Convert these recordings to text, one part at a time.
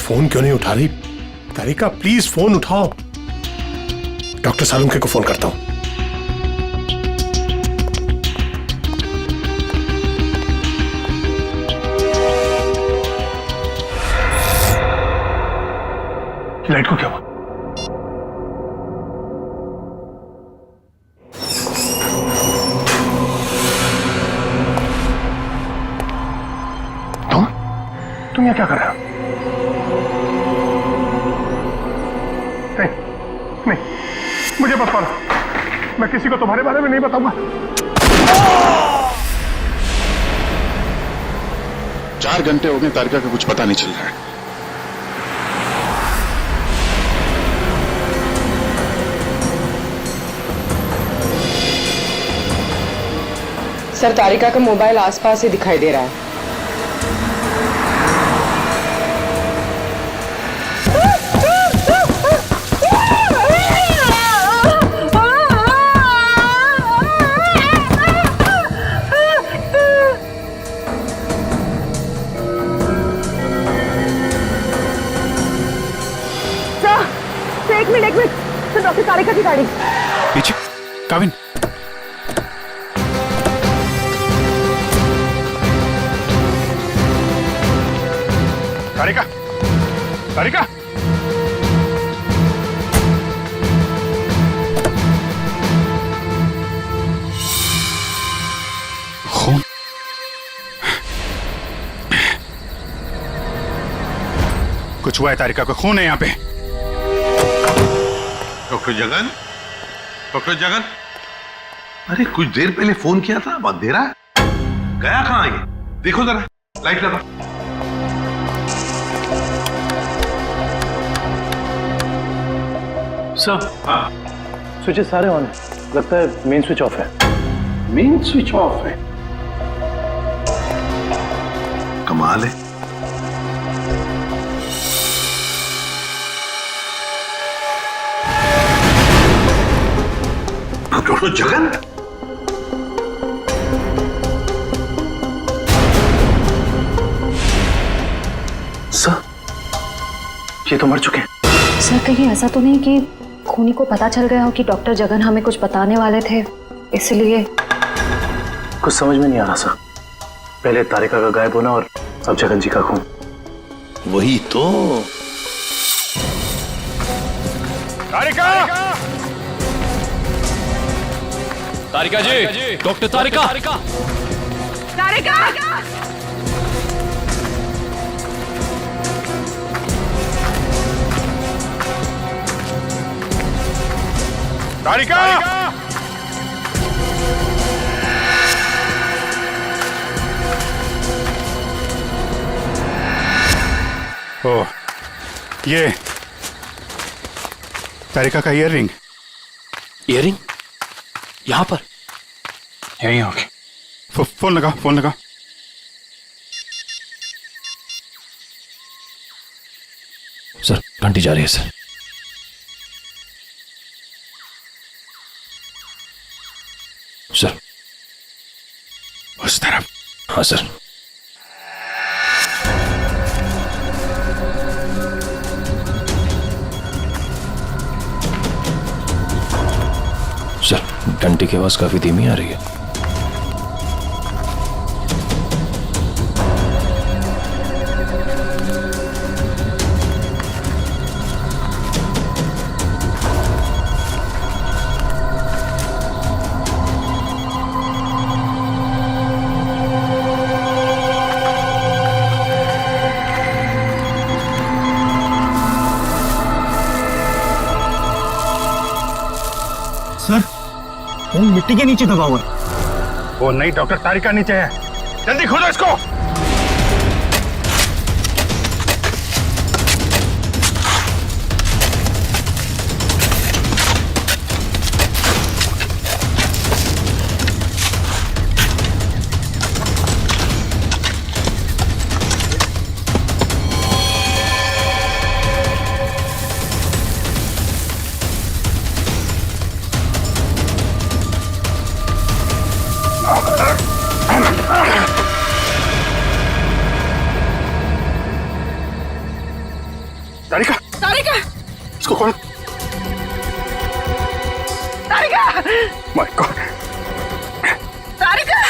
Phone क्यों नहीं उठा रही? तारिका प्लीज फोन उठाओ। डॉक्टर सालुंखे को फोन करता हूं। लाइट को क्या हुआ? तुम यहाँ क्या कर रहे हो? नहीं, मुझे मत मारो। मैं किसी को तुम्हारे बारे में नहीं बताऊंगा। 4 घंटे हो गए, तारिका का कुछ पता नहीं चल रहा है। सर, तारिका का मोबाइल आसपास ही दिखाई दे रहा है। एक मिनट तो डॉक्टर तारिका की गाड़ी पीछे। काविन, तारिका, तारिका, खून। कुछ हुआ है, तारिका को खून है यहाँ पे। डॉक्टर जगन, डॉक्टर जगन, अरे कुछ देर पहले फोन किया था, अब अंधेरा है, गया कहाँ ये? देखो जरा, लाइट लगा। सर, हाँ, स्विचेस सारे ऑन है। लगता है मेन स्विच ऑफ है। मेन स्विच ऑफ है? कमाल है। डॉक्टर जगन, सर, ये तो मर चुके हैं। सर, कहीं ऐसा तो नहीं कि खूनी को पता चल गया हो कि डॉक्टर जगन हमें कुछ बताने वाले थे, इसलिए? कुछ समझ में नहीं आ रहा सर। पहले तारिका का गायब होना और अब जगन जी का खून। वही तो। तारिका, तारिका जी, डॉक्टर तारिका। तारिका! तारिका, ओ, ये तारिका का ईयररिंग। ईयररिंग यहाँ पर? यहीं होगी। फोन लगा, फोन लगा। सर, घंटी जा रही है सर। सर, उस तरफ। हाँ सर। सर, घंटी की आवाज काफी धीमी आ रही है। सर, वो मिट्टी के नीचे दबा हुआ है। वो नहीं, डॉक्टर तारिका नीचे है। जल्दी खोलो इसको। इसको खोल। तारिका! My God. तारिका!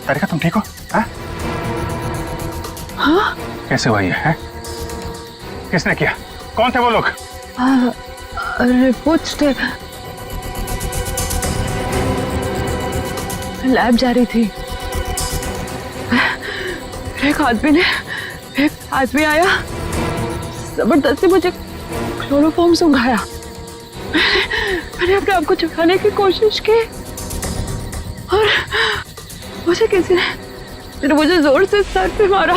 तारिका तुम ठीक हो? हाँ? कैसे हुआ ये है? किसने किया? कौन थे वो लोग? रिपोर्ट्स थे, लैब जा रही थी। एक आदमी आया, जबरदस्ती मुझे क्लोरोफॉर्म सुंघाया। मैंने अपने आप को छुड़ाने की कोशिश की और मुझे किसी ने मुझे जोर से सर पे मारा।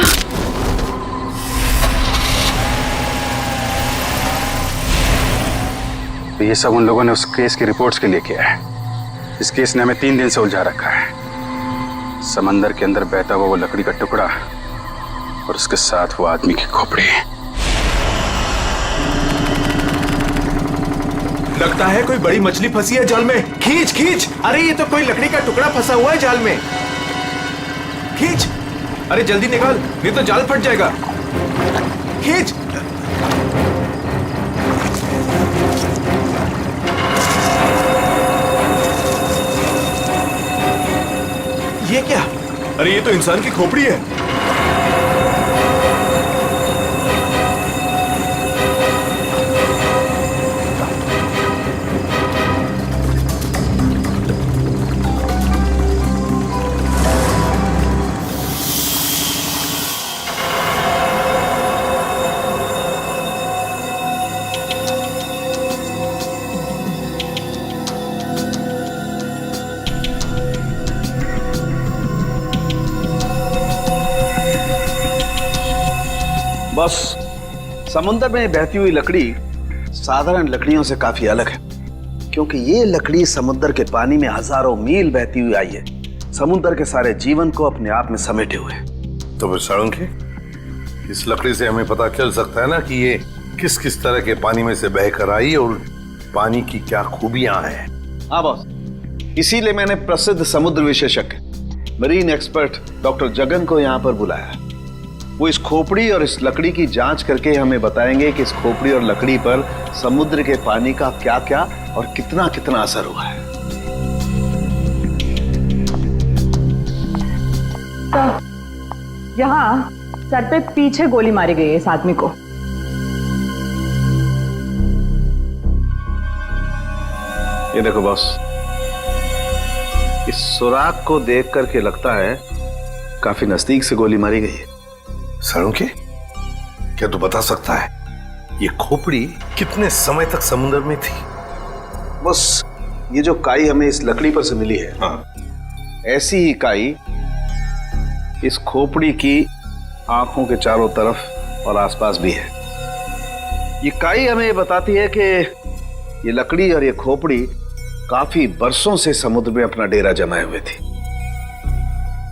तो ये सब उन लोगों ने उस केस की रिपोर्ट्स के लिए किया है। इस केस ने हमें 3 दिन से उलझा रखा है। समंदर के अंदर बहता हुआ वो लकड़ी का टुकड़ा और उसके साथ वो आदमी की खोपड़ी। लगता है कोई बड़ी मछली फंसी है जाल में। खींच खींच! अरे ये तो कोई लकड़ी का टुकड़ा फंसा हुआ है जाल में। खींच! अरे जल्दी निकाल, नहीं तो जाल फट जाएगा। खींच! ये क्या? अरे ये तो इंसान की खोपड़ी है। बस समुद्र में बहती हुई लकड़ी साधारण लकड़ियों से काफी अलग है, क्योंकि ये लकड़ी समुद्र के पानी में हजारों मील बहती हुई आई है, समुद्र के सारे जीवन को अपने आप में समेटे हुए। तो फिर साळुंखे, इस लकड़ी से हमें पता चल सकता है ना कि ये किस किस तरह के पानी में से बहकर आई और पानी की क्या खूबियां हैं। हाँ बॉस, इसीलिए मैंने प्रसिद्ध समुद्र विशेषज्ञ मरीन एक्सपर्ट डॉक्टर जगन को यहाँ पर बुलाया। वो इस खोपड़ी और इस लकड़ी की जांच करके हमें बताएंगे कि इस खोपड़ी और लकड़ी पर समुद्र के पानी का क्या क्या और कितना कितना असर हुआ है। तो यहाँ सर पे पीछे गोली मारी गई है इस आदमी को। ये देखो बॉस, इस सुराग को देख करके लगता है काफी नजदीक से गोली मारी गई है। साळुंखे, क्या तू बता सकता है ये खोपड़ी कितने समय तक समुद्र में थी? बस ये जो काई हमें इस लकड़ी पर से मिली है, हाँ। ऐसी ही काई इस खोपड़ी की आंखों के चारों तरफ और आसपास भी है। ये काई हमें ये बताती है कि ये लकड़ी और ये खोपड़ी काफी बरसों से समुद्र में अपना डेरा जमाए हुए थी।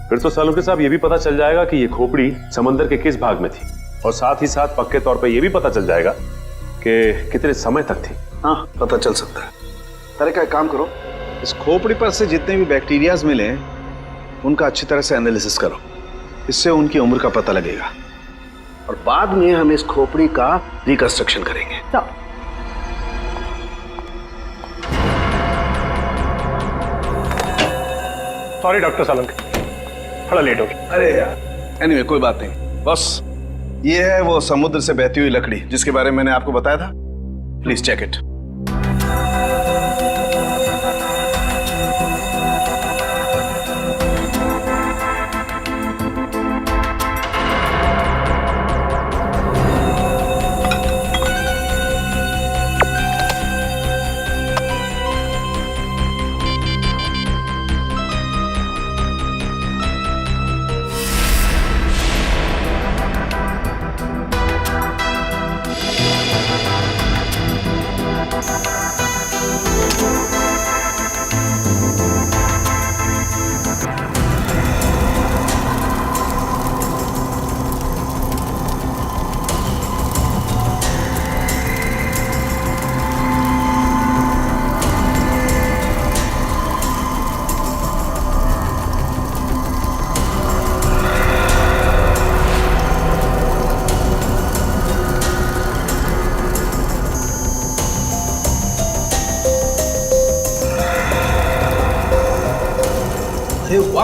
फिर तो साळुंखे साहब ये भी पता चल जाएगा कि ये खोपड़ी समंदर के किस भाग में थी, और साथ ही साथ पक्के तौर पे ये भी पता चल जाएगा कि कितने समय तक थी। हाँ, पता चल सकता है। तारिका, एक काम करो, इस खोपड़ी पर से जितने भी बैक्टीरियाज मिले उनका अच्छी तरह से एनालिसिस करो, इससे उनकी उम्र का पता लगेगा और बाद में हम इस खोपड़ी का रिकंस्ट्रक्शन करेंगे। तो सॉरी डॉक्टर साळुंखे, थोड़ा लेट हो गया। अरे यार, एनीवे कोई बात नहीं। बस ये है वो समुद्र से बहती हुई लकड़ी जिसके बारे में मैंने आपको बताया था। Please check it.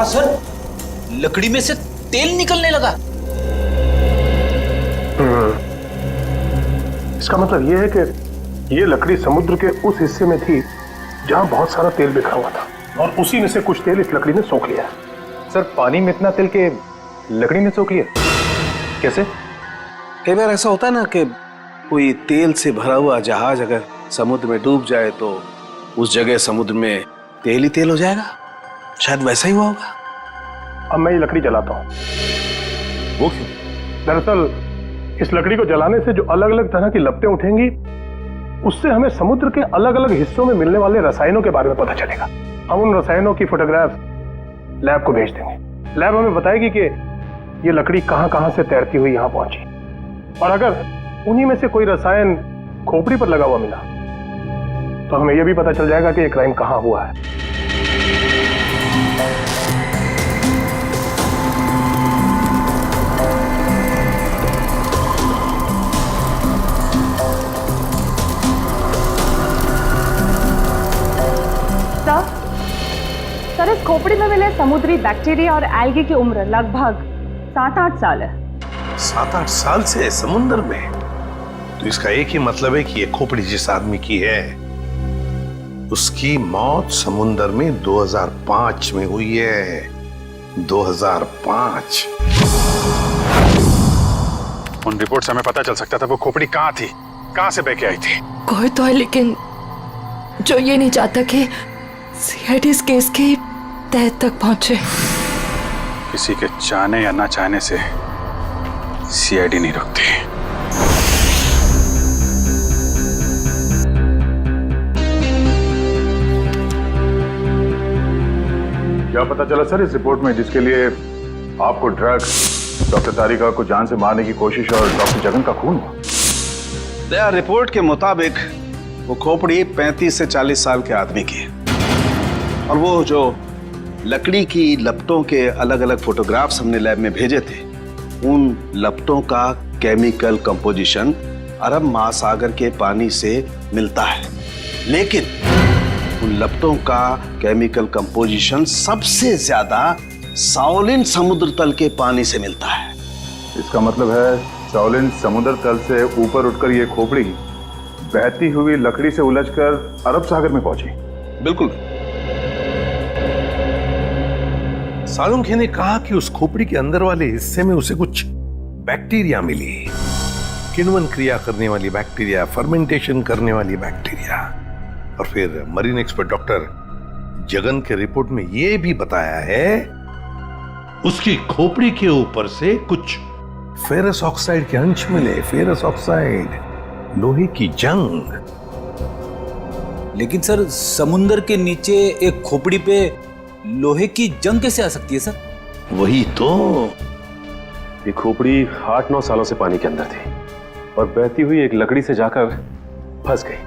वाह सर, लकड़ी में से तेल निकलने लगा। इसका मतलब ये है कि ये लकड़ी समुद्र के उस हिस्से में थी जहां बहुत सारा तेल बिखरा हुआ था, और उसी में से कुछ तेल इस लकड़ी ने सोख लिया। सर पानी में इतना तेल के लकड़ी ने सोख लिया, कैसे? कई बार ऐसा होता है ना कि कोई तेल से भरा हुआ जहाज अगर समुद्र में डूब जाए तो उस जगह समुद्र में तेल ही तेल हो जाएगा। शायद वैसा ही हुआ होगा। अब मैं ये लकड़ी जलाता हूँ। वो क्यों? दरअसल इस लकड़ी को जलाने से जो अलग अलग तरह की लपटें उठेंगी, उससे हमें समुद्र के अलग अलग हिस्सों में मिलने वाले रसायनों के बारे में पता चलेगा। हम उन रसायनों की फोटोग्राफ लैब को भेज देंगे। लैब हमें बताएगी कि ये लकड़ी कहां कहां से तैरती हुई यहां पहुंची, और अगर उन्हीं में से कोई रसायन खोपड़ी पर लगा हुआ मिला तो हमें यह भी पता चल जाएगा कि ये क्राइम कहां हुआ है। सर, इस खोपड़ी में मिले समुद्री बैक्टीरिया और एल्गी की उम्र लगभग 7-8 साल है। 7-8 साल से समुद्र में? तो इसका एक ही मतलब है कि ये खोपड़ी जिस आदमी की है उसकी मौत समुद्र में 2005 में हुई है। 2005। उन रिपोर्ट से हमें पता चल सकता था वो खोपड़ी कहाँ थी, कहाँ से बह के आई थी। कोई तो है लेकिन जो ये नहीं चाहता कि सीआईडी इस केस की तह तक पहुंचे। किसी के चाहने या ना चाहने से सीआईडी नहीं रुकती। क्या पता चला सर इस रिपोर्ट में, जिसके लिए आपको ड्रग्स, डॉक्टर तारिका को जान से मारने की कोशिश और डॉक्टर जगन का खून हुआ? रिपोर्ट के मुताबिक वो खोपड़ी 35 से 40 साल के आदमी की है, और वो जो लकड़ी की लपटों के अलग अलग फोटोग्राफ्स हमने लैब में भेजे थे, उन लपटों का केमिकल कंपोजिशन अरब महासागर के पानी से मिलता है, लेकिन उन लपटों का केमिकल कंपोजिशन सबसे ज्यादा साओलिन समुद्र तल के पानी से मिलता है। इसका मतलब है साओलिन समुद्र तल से ऊपर उठकर ये खोपड़ी बहती हुई लकड़ी से उलझकर अरब सागर में पहुंची। बिल्कुल। सालुंखे ने कहा कि उस खोपड़ी के अंदर वाले हिस्से में उसे कुछ बैक्टीरिया मिली, किण्वन क्रिया करने वाली बैक्टीरिया, फर्मेंटेशन करने वाली बैक्टीरिया। और फिर मरीन एक्सपर्ट डॉक्टर जगन के रिपोर्ट में यह भी बताया है उसकी खोपड़ी के ऊपर से कुछ फेरस ऑक्साइड के अंश मिले। फेरस ऑक्साइड, लोहे की जंग। लेकिन सर, समुंदर के नीचे एक खोपड़ी पे लोहे की जंग कैसे आ सकती है सर? वही तो। ये खोपड़ी 8-9 सालों से पानी के अंदर थी और बहती हुई एक लकड़ी से जाकर फंस गई,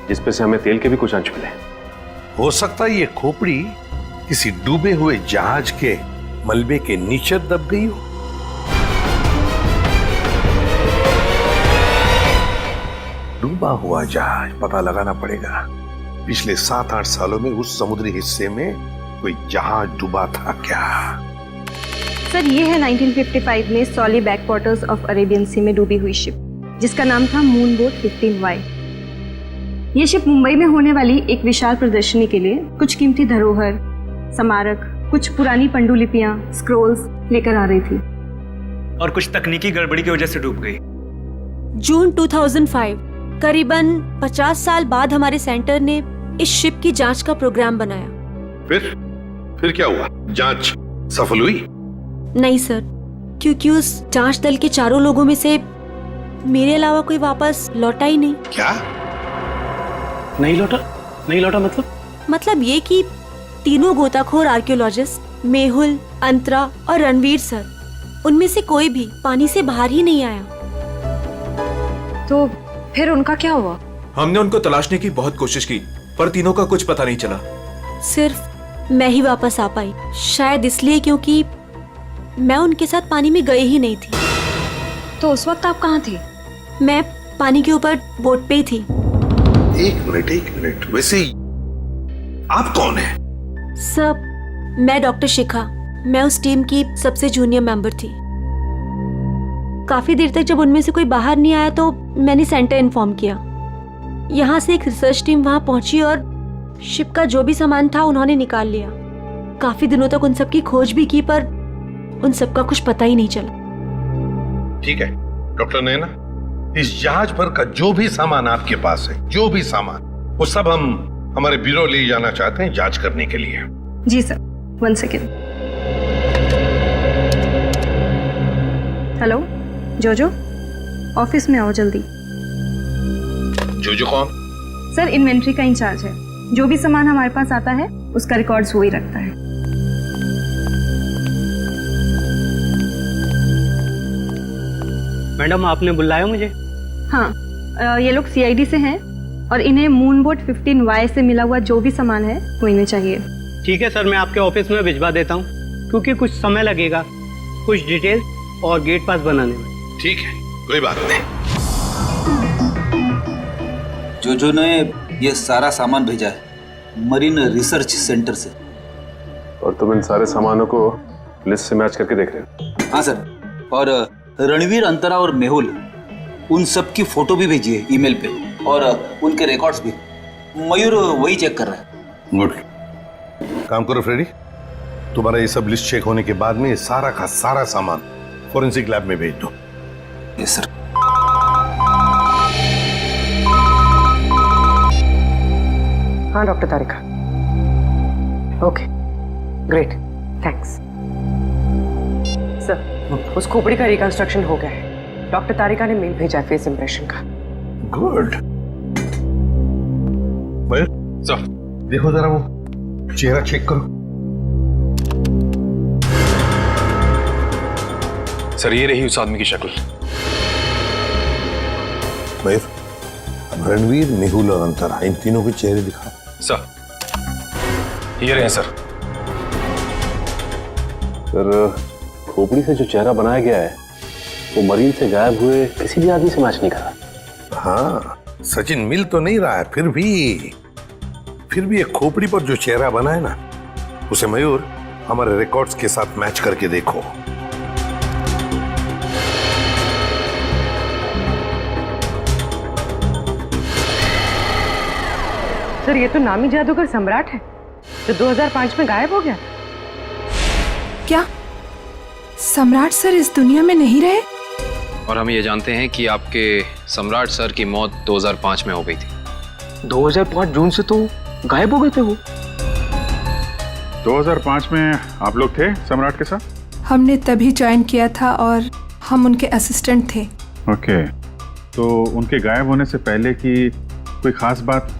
जिसपे से हमें तेल के भी कुछ अंश मिले। हो सकता है ये खोपड़ी किसी डूबे हुए जहाज के मलबे के नीचे दब गई हो। डूबा हुआ जहाज, पता लगाना पड़ेगा पिछले 7-8 सालों में उस समुद्री हिस्से में कोई जहाज डूबा था क्या। सर, ये है 1955 में सॉली बैकवाटर्स ऑफ अरेबियन सी में डूबी हुई शिप, जिसका नाम था मून बोट 15Y। ये शिप मुंबई में होने वाली एक विशाल प्रदर्शनी के लिए कुछ कीमती धरोहर, स्मारक, कुछ पुरानी पंडुलिपियां, स्क्रोल्स लेकर आ रही थी, और कुछ तकनीकी गड़बड़ी की वजह से डूब गई। जून 2005, करीबन 50 साल बाद हमारे सेंटर ने इस शिप की जांच का प्रोग्राम बनाया। फिर क्या हुआ? जांच सफल हुई? नहीं सर, क्योंकि उस जांच दल के चारों लोगों में से मेरे अलावा कोई वापस लौटा ही नहीं। क्या? नहीं लौटा मतलब ये कि तीनों गोताखोर आर्कियोलॉजिस्ट, मेहुल, अंतरा और रणवीर सर, उनमें से कोई भी पानी से बाहर ही नहीं आया। तो फिर उनका क्या हुआ? हमने उनको तलाशने की बहुत कोशिश की, पर तीनों का कुछ पता नहीं चला। सिर्फ मैं ही वापस आ पाई, शायद इसलिए क्योंकि मैं उनके साथ पानी में गई ही नहीं थी। तो उस वक्त आप कहाँ थी? मैं पानी के ऊपर बोट पे ही थी। एक मिनट, वैसे आप कौन है? सब, मैं डॉक्टर शिखा, मैं उस टीम की सबसे जूनियर मेंबर थी। काफी देर तक जब उनमें से कोई बाहर नहीं आया तो मैंने सेंटर इन्फॉर्म किया। यहाँ से एक रिसर्च टीम वहां पहुंची और शिप का जो भी सामान था उन्होंने निकाल लिया। काफी दिनों तक उन सब की खोज भी की पर उन सब का कुछ पता ही नहीं चला। ठीक है डॉक्टर नैना, इस जहाज पर का जो भी सामान आपके पास है, जो भी सामान, वो सब हम हमारे ब्यूरो ले जाना चाहते हैं जांच करने के लिए। जी सर, 1 सेकेंड। हेलो जोजो, ऑफिस में आओ जल्दी। जोजो कौन? सर इन्वेंट्री का इंचार्ज है। जो भी सामान हमारे पास आता है उसका रिकॉर्ड्स वो ही रखता है। मैडम आपने बुलाया मुझे? हाँ, ये लोग सीआईडी से हैं और इन्हें मूनबोट 15Y से मिला हुआ जो भी सामान है वो इन्हें चाहिए। ठीक है सर, मैं आपके ऑफिस में भिजवा देता हूँ, क्योंकि कुछ समय लगेगा कुछ डिटेल और गेट पास बनाने में। ठीक है, कोई बात नहीं। जो ने ये सारा सामान भेजा है मरीन रिसर्च सेंटर से। और तुम इन सारे सामानों को लिस्ट से मैच करके देख रहे हो? हाँ सर, और रणवीर, अंतरा और मेहुल, उन सब की फोटो भी भेजी है ईमेल पे, और उनके रिकॉर्ड्स भी। मयूर वही चेक कर रहा है। गुड, काम करो फ्रेडी, तुम्हारा ये सब लिस्ट चेक होने के बाद में ये सारा का सारा सामान फोरेंसिक लैब में भेज दो। Yes sir. हाँ डॉक्टर तारिका, ओके ग्रेट, थैंक्स सर। उस खोपड़ी का रिकंस्ट्रक्शन हो गया है। डॉक्टर तारिका ने मेल भेजा है फेस इंप्रेशन का। गुड। सर देखो जरा वो चेहरा चेक करो। सर ये रही उस आदमी की शक्ल। मयूर, अब रणवीर, मेहुल और अंतरा, इन तीनों के चेहरे दिखा। सर ये रहे सर। सर खोपड़ी से जो चेहरा बनाया गया है वो मरीन से गायब हुए किसी भी आदमी से मैच नहीं कर रहा। हाँ, सचिन मिल तो नहीं रहा है, फिर भी एक खोपड़ी पर जो चेहरा बना है ना, उसे मयूर हमारे रिकॉर्ड्स के साथ मैच करके देखो। सर ये तो नामी जादूगर सम्राट है जो 2005 में गायब हो गया। क्या सम्राट सर इस दुनिया में नहीं रहे? और हम ये जानते हैं कि आपके सम्राट सर की मौत 2005 में हो गई थी। 2005 जून से तो गायब हो गए थे वो। 2005 में आप लोग थे सम्राट के साथ? हमने तभी ज्वाइन किया था और हम उनके असिस्टेंट थे। ओके, तो उनके गायब होने से पहले की कोई खास बात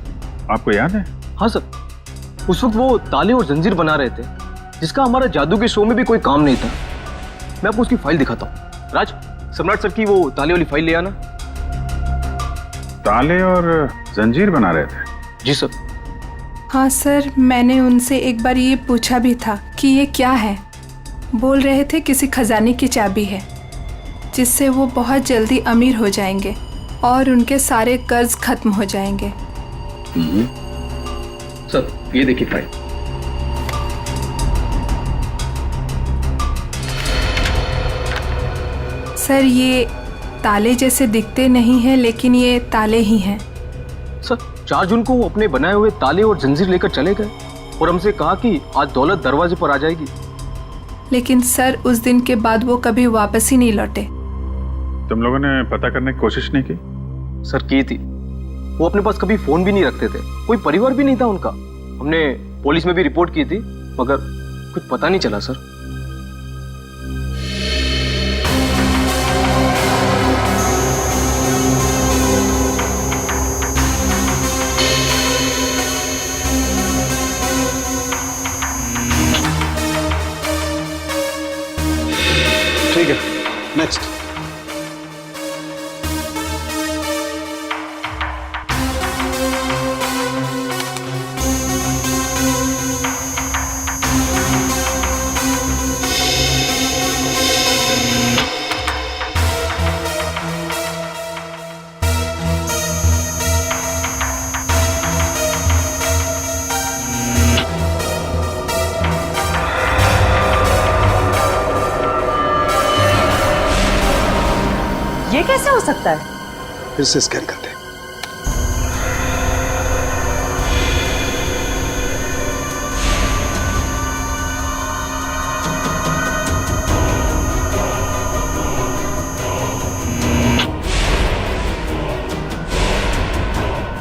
आपको याद है? हाँ सर, उस वक्त वो ताले और जंजीर बना रहे थे जिसका हमारा जादू के शो में भी कोई काम नहीं था। मैं आपको उसकी फाइल दिखाता हूँ। राज, सम्राट सर की वो ताले वाली फाइल ले आना। ताले और जंजीर बना रहे थे? जी सर। हाँ सर, मैंने उनसे एक बार ये पूछा भी था कि ये क्या है। बोल रहे थे किसी खजाने की चाबी है जिससे वो बहुत जल्दी अमीर हो जाएंगे और उनके सारे कर्ज खत्म हो जाएंगे। सर ये देखिए फाइल। सर ये ताले जैसे दिखते नहीं हैं, लेकिन ये ताले ही हैं। सर 4 जून को वो अपने बनाए हुए ताले और जंजीर लेकर चले गए और हमसे कहा कि आज दौलत दरवाजे पर आ जाएगी। लेकिन सर उस दिन के बाद वो कभी वापस ही नहीं लौटे। तुम लोगों ने पता करने की कोशिश नहीं की? सर की थी। वो अपने पास कभी फोन भी नहीं रखते थे, कोई परिवार भी नहीं था उनका। हमने पुलिस में भी रिपोर्ट की थी मगर कुछ पता नहीं चला सर। ठीक है, नेक्स्ट। ये कैसे हो सकता है? फिर से स्कैन करते हैं।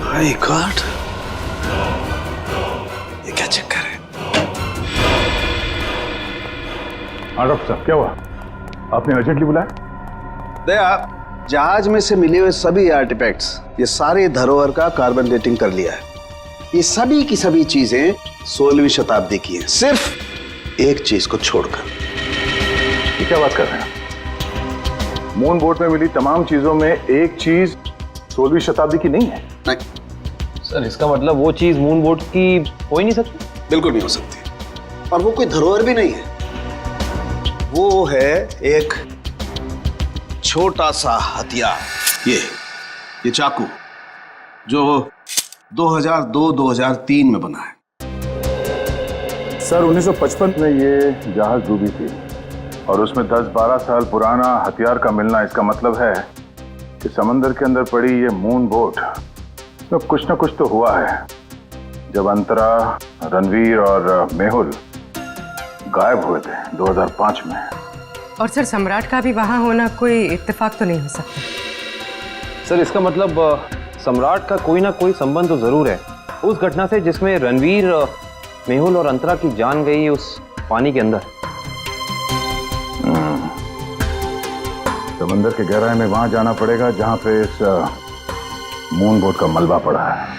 माय गॉड, ये क्या चक्कर है? हाँ डॉक्टर साहब, क्या हुआ? आपने अर्जेंटली बुलाया? दया, जहाज में से मिले हुए सभी आर्टिफैक्ट्स, ये सारे धरोहर का कार्बन डेटिंग कर लिया है। ये सभी की सभी चीजें 16वीं शताब्दी की हैं, सिर्फ एक चीज को छोड़कर। ये क्या बात कर रहे हैं? मून बोट में मिली तमाम चीजों में एक चीज 16वीं शताब्दी की नहीं है। नहीं सर, इसका मतलब वो चीज मून बोट की हो ही नहीं सकती? बिल्कुल नहीं हो सकती, और वो कोई धरोहर भी नहीं है। वो है एक छोटा सा हथियार, ये चाकू, जो 2002-2003 में बना है। सर 1955 में ये जहाज डूबी थी और उसमें 10-12 साल पुराना हथियार का मिलना, इसका मतलब है कि समंदर के अंदर पड़ी ये मून बोट में कुछ ना कुछ तो हुआ है। जब अंतरा, रणवीर और मेहुल गायब हुए थे 2005 में। और सर, सम्राट का भी वहां होना कोई इत्तेफाक तो नहीं हो सकता। सर, इसका मतलब सम्राट का कोई ना कोई संबंध तो जरूर है उस घटना से जिसमें रणवीर, मेहुल और अंतरा की जान गई उस पानी के अंदर। समंदर के गहराई में वहां जाना पड़ेगा जहां पे इस मून बोट का मलबा पड़ा है।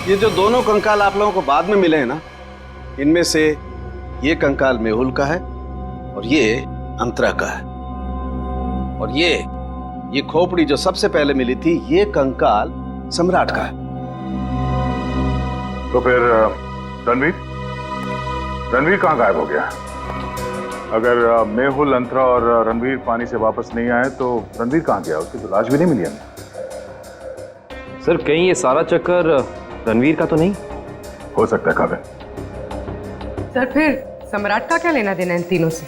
ये जो दोनों कंकाल आप लोगों को बाद में मिले हैं ना, इनमें से ये कंकाल मेहुल का है और ये अंतरा का है। और ये खोपड़ी जो सबसे पहले मिली थी, ये कंकाल सम्राट का है। तो फिर रणवीर कहाँ गायब हो गया? अगर मेहुल, अंतरा और रणवीर पानी से वापस नहीं आए तो रणवीर कहाँ गया? उसकी तो लाश भी नहीं मिली हमें। सर कहीं ये सारा चक्कर रणवीर का तो नहीं हो सकता है काव्य। सर फिर सम्राट का क्या लेना देना इन तीनों से?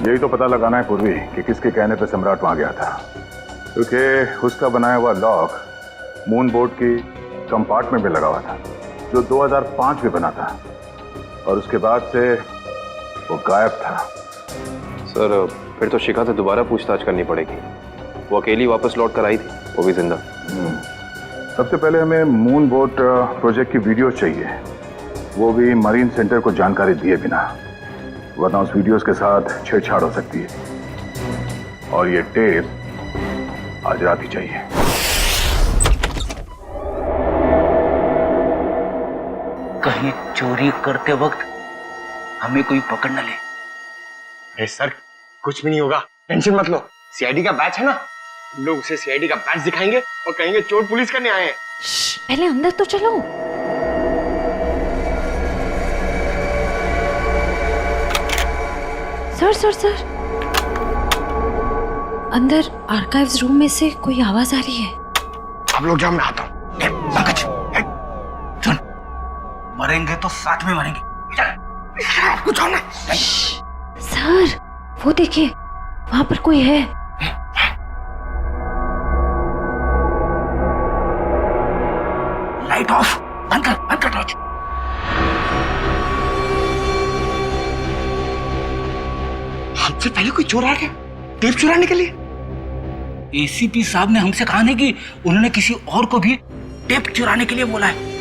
यही तो पता लगाना है पूर्वी कि किसके कहने पे सम्राट वहां गया था, क्योंकि उसका बनाया हुआ लॉक मून बोट की कंपार्टमेंट में लगा हुआ था जो 2005 में बना था और उसके बाद से वो गायब था। सर फिर तो शिखा से दोबारा पूछताछ करनी पड़ेगी। वो अकेली वापस लौट कर आई थी, वो भी जिंदा। सबसे पहले हमें मून बोट प्रोजेक्ट की वीडियो चाहिए, वो भी मरीन सेंटर को जानकारी दिए बिना, वरना उस वीडियोस के साथ छेड़छाड़ हो सकती है। और ये टेप आज रात ही चाहिए। कहीं चोरी करते वक्त हमें कोई पकड़ न ले। अरे सर कुछ भी नहीं होगा, टेंशन मत लो। सीआईडी का बैच है ना, लोग उसे सीआईडी का बैच दिखाएंगे और कहेंगे चोर पुलिस करने आए हैं। पहले अंदर तो चलो। सर अंदर आर्काइव्स रूम में से कोई आवाज आ रही है। आप लोग जाओ, मैं आता हूँ। सुन, मरेंगे तो साथ में मरेंगे। आपको जाओ ना। सर वो देखिए, वहां पर कोई है। लाइट ऑफ, बंद कर टॉर्च। हमसे पहले कोई चोर आ गया टेप चुराने के लिए। एसीपी साहब ने हमसे कहा नहीं कि उन्होंने किसी और को भी टेप चुराने के लिए बोला है।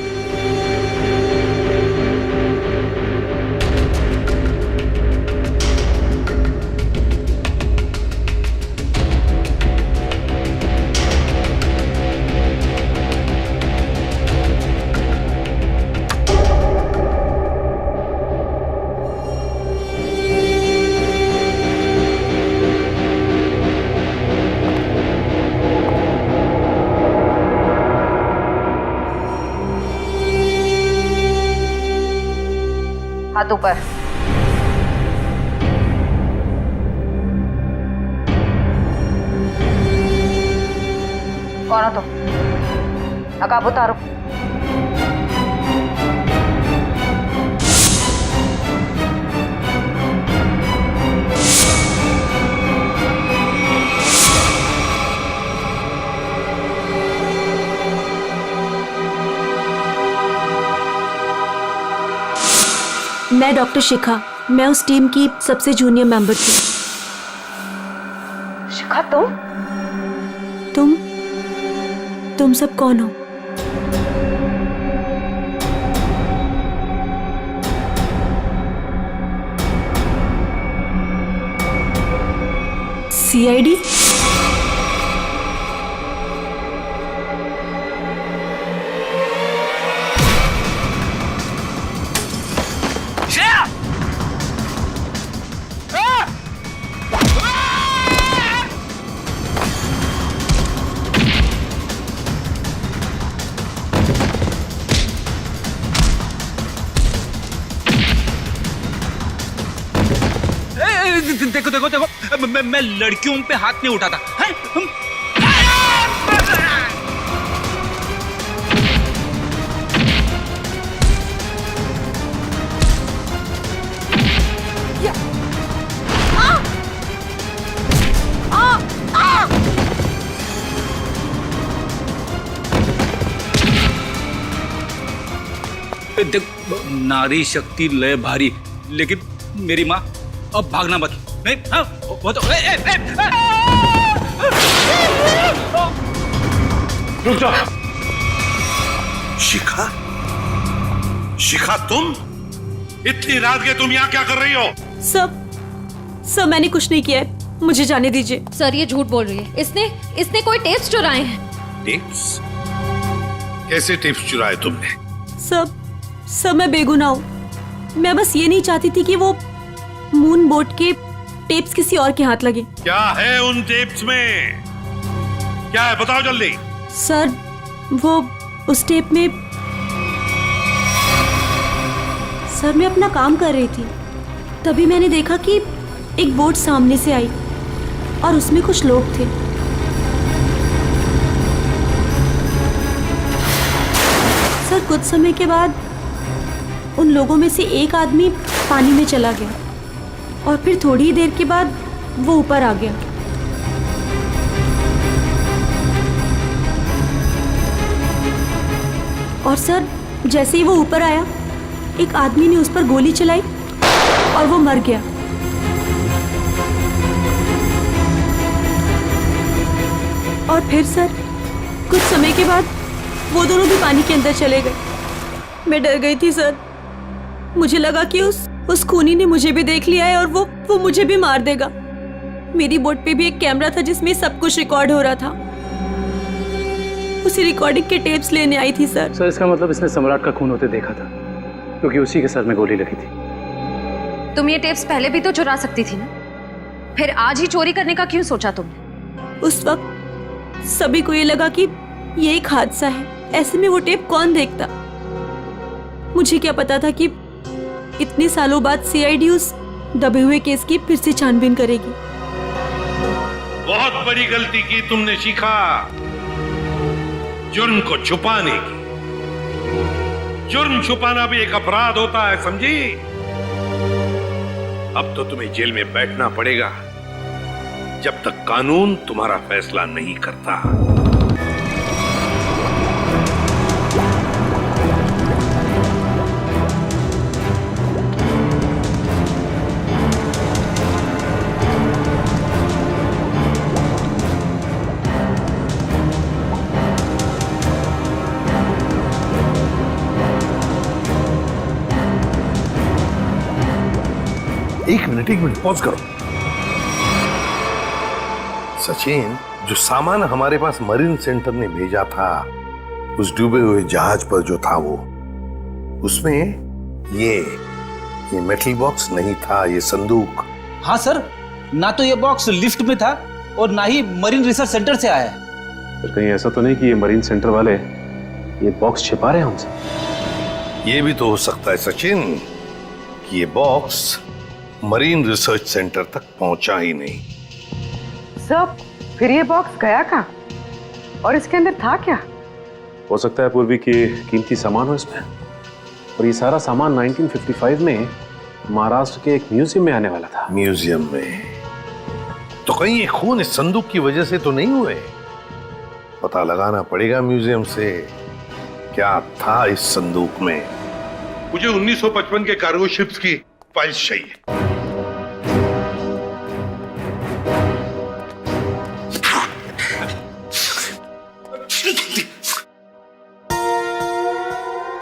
हाथ ऊपर। कौन हो तुम? नकाब उतारो। मैं डॉक्टर शिखा, मैं उस टीम की सबसे जूनियर मेंबर थी। शिखा तुम सब कौन हो? सीआईडी? देखो मैं लड़कियों पे हाथ नहीं उठाता है? देख, नारी शक्ति लय भारी, लेकिन मेरी माँ अब भागना मत। नहीं, हाँ, वो तो रुक जाओ। शिखा तुम इतनी रात के तुम यहाँ क्या कर रही हो? सब मैंने कुछ नहीं किया है, मुझे जाने दीजिए। सर ये झूठ बोल रही है, इसने कोई टेप्स चुराए हैं। टेप्स? कैसे टिप्स चुराए तुमने? सब मैं बेगुनाह हूँ। मैं बस ये नहीं चाहती थी कि वो मून बोट के टेप्स किसी और के हाथ लगे। क्या है उन टेप्स में? क्या है बताओ जल्दी। सर वो उस टेप में सर मैं अपना काम कर रही थी, तभी मैंने देखा कि एक बोट सामने से आई और उसमें कुछ लोग थे। सर कुछ समय के बाद उन लोगों में से एक आदमी पानी में चला गया और फिर थोड़ी ही देर के बाद वो ऊपर आ गया। और सर जैसे ही वो ऊपर आया, एक आदमी ने उस पर गोली चलाई और वो मर गया। और फिर सर कुछ समय के बाद वो दोनों भी पानी के अंदर चले गए। मैं डर गई थी सर, मुझे लगा कि उस खूनी ने मुझे भी देख लिया है और वो मुझे भी मार देगा। मेरी बोट पे भी एक कैमरा था जिसमें सब कुछ रिकॉर्ड हो रहा था। उसी रिकॉर्डिंग के टेप्स लेने आई थी सर। सर इसका मतलब इसने सम्राट का खून होते देखा था, क्योंकि उसी के सर में गोली लगी थी। तुम ये टेप्स पहले भी तो चुरा सकती थी ना, फिर आज ही चोरी करने का क्यों सोचा तुमने? उस वक्त सभी को ये लगा कि ये एक हादसा है, ऐसे में वो टेप कौन देखता। मुझे क्या पता था कि इतने सालों बाद सीआईडी उस दबे हुए केस की फिर से छानबीन करेगी। बहुत बड़ी गलती की तुमने शिखा, जुर्म को छुपाने की। जुर्म छुपाना भी एक अपराध होता है, समझी? अब तो तुम्हें जेल में बैठना पड़ेगा जब तक कानून तुम्हारा फैसला नहीं करता। एक मिनट पॉज करो। सचिन, जो सामान हमारे पास मरीन सेंटर ने भेजा था, उस डूबे हुए जहाज पर जो था वो, उसमें ये मेटल बॉक्स नहीं था, ये संदूक। हाँ सर, ना तो ये बॉक्स लिफ्ट में था और ना ही मरीन रिसर्च सेंटर से आया है। फिर कहीं ऐसा तो नहीं कि ये मरीन सेंटर वाले ये बॉक्स छिपा रहे हैं हमसे? ये भी तो हो सकता है सचिन कि ये बॉक्स मरीन रिसर्च सेंटर तक पहुंचा ही नहीं। सब फिर ये बॉक्स गया कहाँ और इसके अंदर था क्या? हो सकता है पूर्वी कि कीमती सामान हो इसमें, और ये सारा सामान 1955 में महाराष्ट्र के एक म्यूजियम में आने वाला था। म्यूजियम में? तो कहीं ये खून इस संदूक की वजह से तो नहीं हुए? पता लगाना पड़ेगा म्यूजियम से क्या था इस संदूक में। मुझे 1955 के कार्गो शिप्स की फाइल्स चाहिए।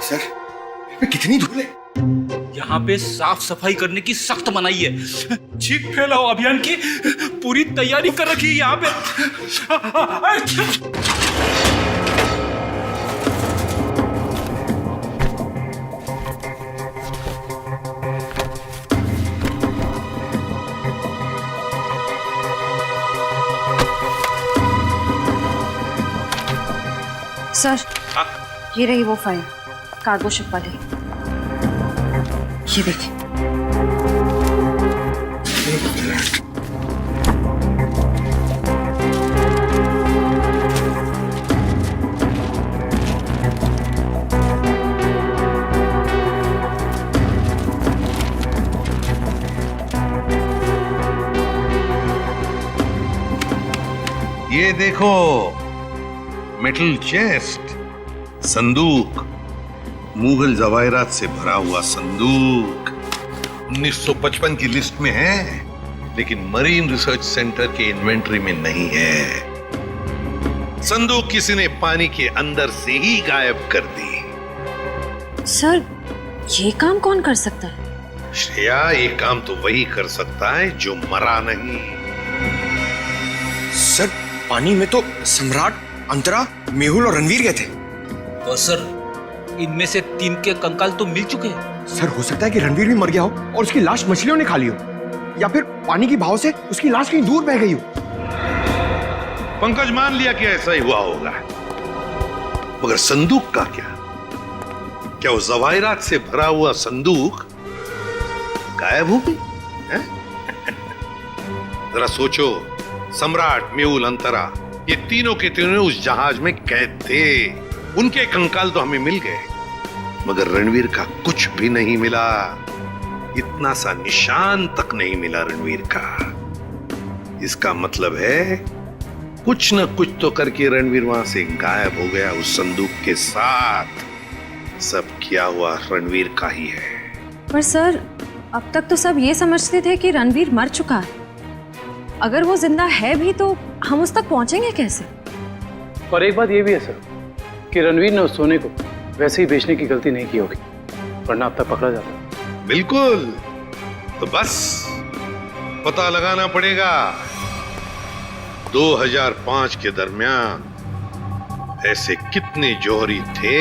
सर कितनी धूल है यहाँ पे। साफ सफाई करने की सख्त मनाही है। चीख फैलाओ अभियान की पूरी तैयारी कर रखी है यहाँ पे। सर ये रही वो फाइल, कार्गो शिप वाली। ये देखिए। ये देखो, मेटल चेस्ट, संदूक, मुगल जवाहरात से भरा हुआ संदूक 1955 की लिस्ट में है, लेकिन मरीन रिसर्च सेंटर के इन्वेंटरी में नहीं है। संदूक किसी ने पानी के अंदर से ही गायब कर दी। सर ये काम कौन कर सकता है? श्रेया, ये काम तो वही कर सकता है जो मरा नहीं। सर पानी में तो सम्राट, अंतरा, मेहुल और रणवीर गए थे। और सर, इनमें से 3 के कंकाल तो मिल चुके हैं। सर, हो सकता है कि रणवीर भी मर गया हो और उसकी लाश मछलियों ने खा ली हो, या फिर पानी की बहाव से उसकी लाश कहीं दूर बह गई हो। पंकज मान लिया कि ऐसा ही हुआ होगा, मगर संदूक का क्या? क्या वो जवाहिरात से भरा हुआ संदूक गायब हो गई? जरा सोचो, सम्राट, मेहुल, अंतरा, ये तीनों के तीनों उस जहाज में कैद थे। उनके कंकाल तो हमें मिल गए, मगर रणवीर का कुछ भी नहीं मिला। इतना सा निशान तक नहीं मिला रणवीर का। इसका मतलब है कुछ न कुछ तो करके रणवीर वहां से गायब हो गया उस संदूक के साथ। सब किया हुआ रणवीर का ही है। पर सर, अब तक तो सब ये समझते थे कि रणवीर मर चुका है। अगर वो जिंदा है भी तो हम उस तक पहुंचेंगे कैसे? और एक बात ये भी है सर कि रणवीर ने उस सोने को वैसे ही बेचने की गलती नहीं की होगी, वरना अब तक पकड़ा जाता। बिल्कुल। तो बस पता लगाना पड़ेगा 2005 के दरमियान ऐसे कितने जौहरी थे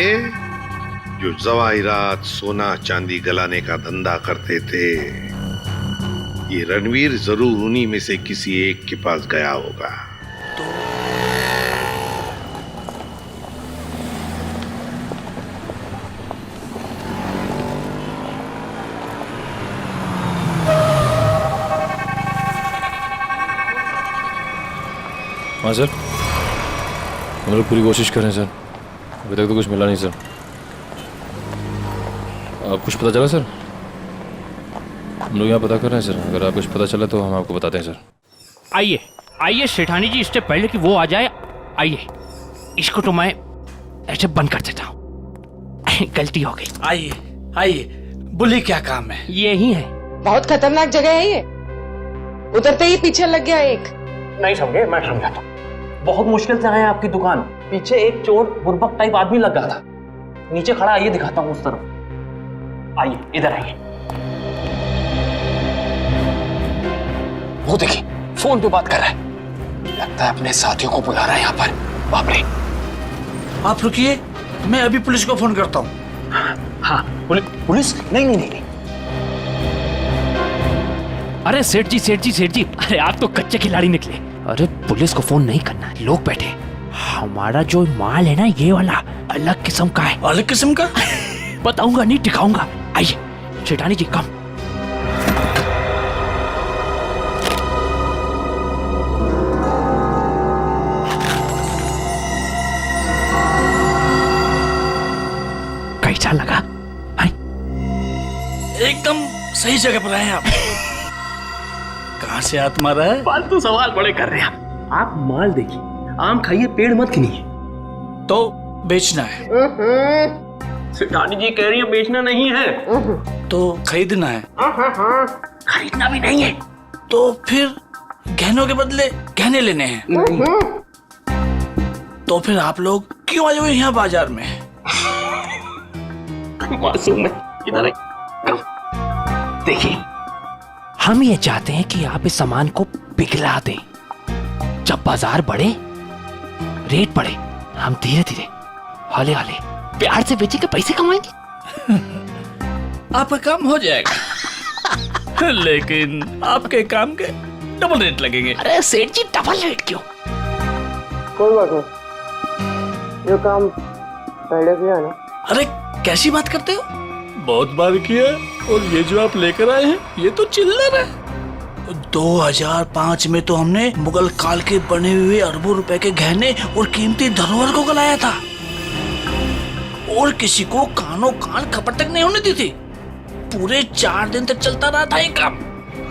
जो जवाहिरात, सोना चांदी गलाने का धंधा करते थे। ये रणवीर जरूर उन्हीं में से किसी एक के पास गया होगा। हाँ सर, हम लोग पूरी कोशिश कर रहे हैं सर, अभी तक तो कुछ मिला नहीं सर। आप कुछ पता चला सर? हम लोग यहाँ पता कर रहे हैं सर, अगर आप कुछ पता चला तो हम आपको बताते हैं सर। आइए आइए सेठानी जी, इससे पहले कि वो आ जाए, आइए इसको तो मैं ऐसे बंद कर देता हूँ। गलती हो गई। आइए आइए, बोलिए क्या काम है? ये ही है। बहुत खतरनाक जगह है ये, उतरते ही पीछे लग गया एक। नहीं समझे, मैं समझाता हूँ। बहुत मुश्किल से आए आपकी दुकान, पीछे एक चोर बुर्बक टाइप आदमी लगा था, नीचे खड़ा। आइए दिखाता हूँ उस तरफ, आइए इधर आइए। वो देखिए फोन पे बात कर रहा है, लगता है अपने साथियों को बुला रहा है यहाँ पर। बाप रे। आप रुकिए, मैं अभी पुलिस को फोन करता हूँ। हाँ पुलिस? नहीं नहीं नहीं। अरे सेठ जी सेठ जी सेठ जी, अरे आप तो कच्चे खिलाड़ी निकले। अरे पुलिस को फोन नहीं करना, लोग बैठे। हमारा जो माल है ना, ये वाला अलग किस्म का है। अलग किस्म का? बताऊंगा नहीं, दिखाऊंगा। आइए सेठानी जी, कम। कैसा लगा? एकदम सही जगह पर आए आप। कहाँ से हाथ मारा है? फालतू सवाल बड़े कर रहे हैं आप। माल देखिए, आम खाइए, पेड़ मत गिनिए। तो बेचना है? सेठानी जी कह रही है बेचना नहीं है, तो खरीदना है? खरीदना भी नहीं है। तो फिर गहनों के बदले गहने लेने हैं? तो फिर आप लोग क्यों आए हुए यहाँ बाजार में? मासूम है, इधर देखिए, हम ये चाहते हैं कि आप इस सामान को पिघला दें। जब बाजार बढ़े, रेट बढ़े, हम धीरे धीरे हौले हौले प्यार से बेचेंगे, पैसे कमाएंगे। आपका काम हो जाएगा। लेकिन आपके काम के डबल रेट लगेंगे। अरे सेठ जी, डबल रेट क्यों? कोई बात नहीं, जो काम पहले किया ना। अरे कैसी बात करते हो? बहुत बार किया, और ये जो आप लेकर आए हैं, ये तो चिल्लर है। 2005 में तो हमने मुगल काल के बने हुए अरबों रुपए के गहने और कीमती धरोहर को गलाया था, और किसी को कानों कान खबर तक नहीं होने दी थी। पूरे 4 दिन तक चलता रहा था ये काम।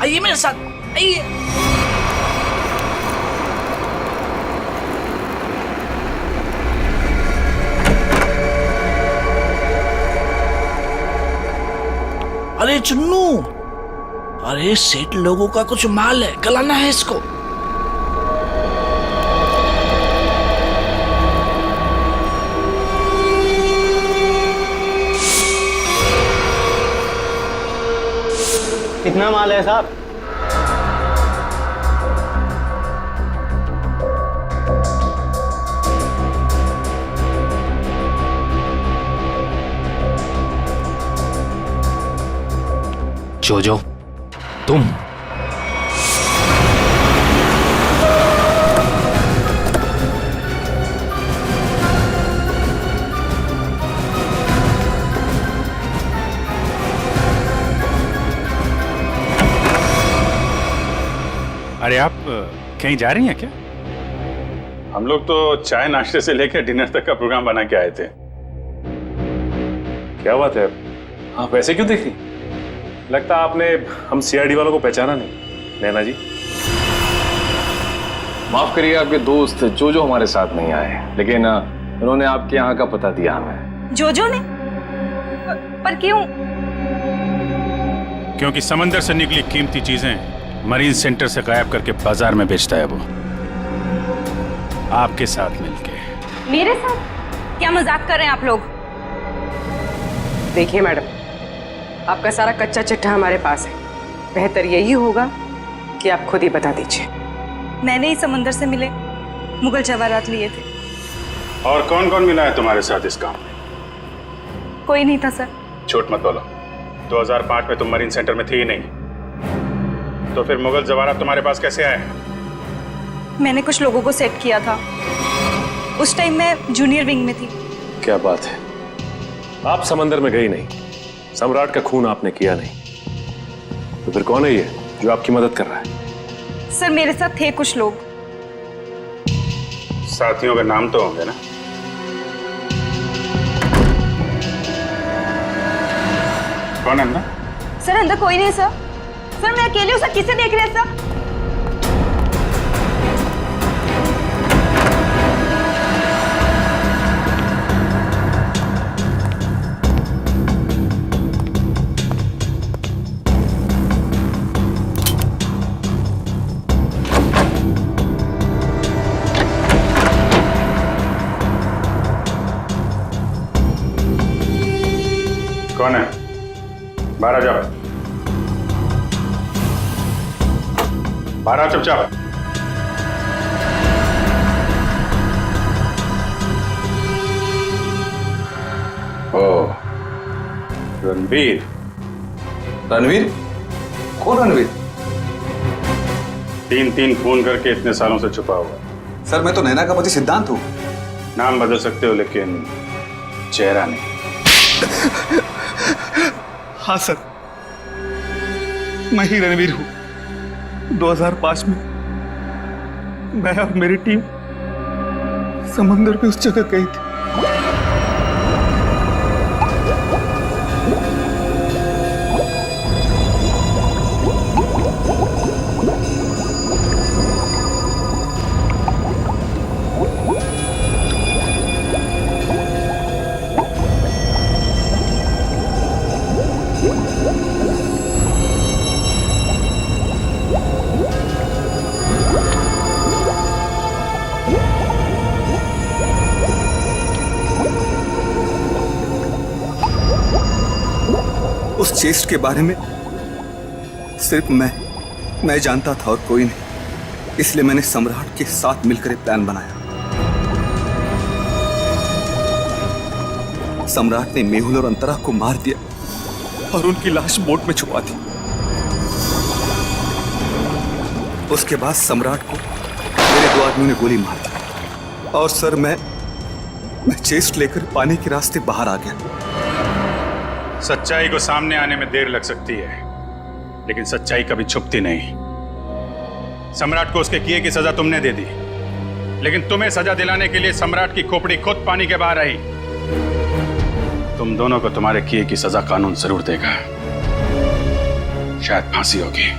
आइए मेरे साथ, आइए। अरे चुन्नू, अरे सेठ लोगों का कुछ माल है, गलाना है इसको। कितना माल है साहब? जोजो, तुम अरे आप कहीं जा रही हैं क्या? हम लोग तो चाय नाश्ते से लेकर डिनर तक का प्रोग्राम बना के आए थे। क्या बात है, आप वैसे क्यों देख रही? लगता आपने हम सीआईडी वालों को पहचाना नहीं। नैना जी, माफ करिए, आपके दोस्त जो हमारे साथ नहीं आए, लेकिन उन्होंने आपके यहाँ का पता दिया हमें। जोजो ने? पर क्यों? क्योंकि समंदर से निकली कीमती चीजें मरीन सेंटर से गायब करके बाजार में बेचता है वो, आपके साथ मिलके। मेरे साथ? क्या मजाक कर रहे हैं आप लोग? देखिए मैडम, आपका सारा कच्चा चिट्ठा हमारे पास है। बेहतर यही होगा कि आप खुद ही बता दीजिए। मैंने ही समंदर से मिले मुगल जवाहरात लिए थे। और कौन कौन मिला है तुम्हारे साथ इस काम में? कोई नहीं था सर। झूठ मत बोलो। 2005 में तुम मरीन सेंटर में थी ही नहीं, तो फिर मुगल जवाहरात तुम्हारे पास कैसे आए? मैंने कुछ लोगों को सेट किया था। उस टाइम मैं जूनियर विंग में थी। क्या बात है, आप समंदर में गई नहीं, सम्राट का खून आपने किया नहीं, तो फिर कौन है ये जो आपकी मदद कर रहा है? सर मेरे साथ थे कुछ लोग। साथियों के नाम तो होंगे ना? कौन है अंदर? सर अंदर कोई नहीं सर। सर मैं अकेली हूँ सर, किसे देख रहे हैं सर? कौन है? बाहर आ जाओ, बाहर आओ चुपचाप। ओ, रणवीर। रणवीर? कौन रणवीर? तीन फोन करके इतने सालों से छुपा हुआ। सर मैं तो नैना का पति सिद्धांत हूँ। नाम बदल सकते हो लेकिन चेहरा नहीं। हाँ सर, मैं ही रणवीर हूँ। 2005 में मैं और मेरी टीम समंदर पे उस जगह गई थी। उस चेस्ट के बारे में सिर्फ मैं जानता था और कोई नहीं, इसलिए मैंने सम्राट के साथ मिलकर एक प्लान बनाया। सम्राट ने मेहुल और अंतरा को मार दिया और उनकी लाश बोट में छुपा दी। उसके बाद सम्राट को मेरे 2 आदमियों ने गोली मार दी और सर मैं चेस्ट लेकर पानी के रास्ते बाहर आ गया। सच्चाई को सामने आने में देर लग सकती है, लेकिन सच्चाई कभी छुपती नहीं। सम्राट को उसके किए की सजा तुमने दे दी, लेकिन तुम्हें सजा दिलाने के लिए सम्राट की खोपड़ी खुद पानी के बाहर आई। तुम दोनों को तुम्हारे किए की सजा कानून जरूर देगा, शायद फांसी होगी।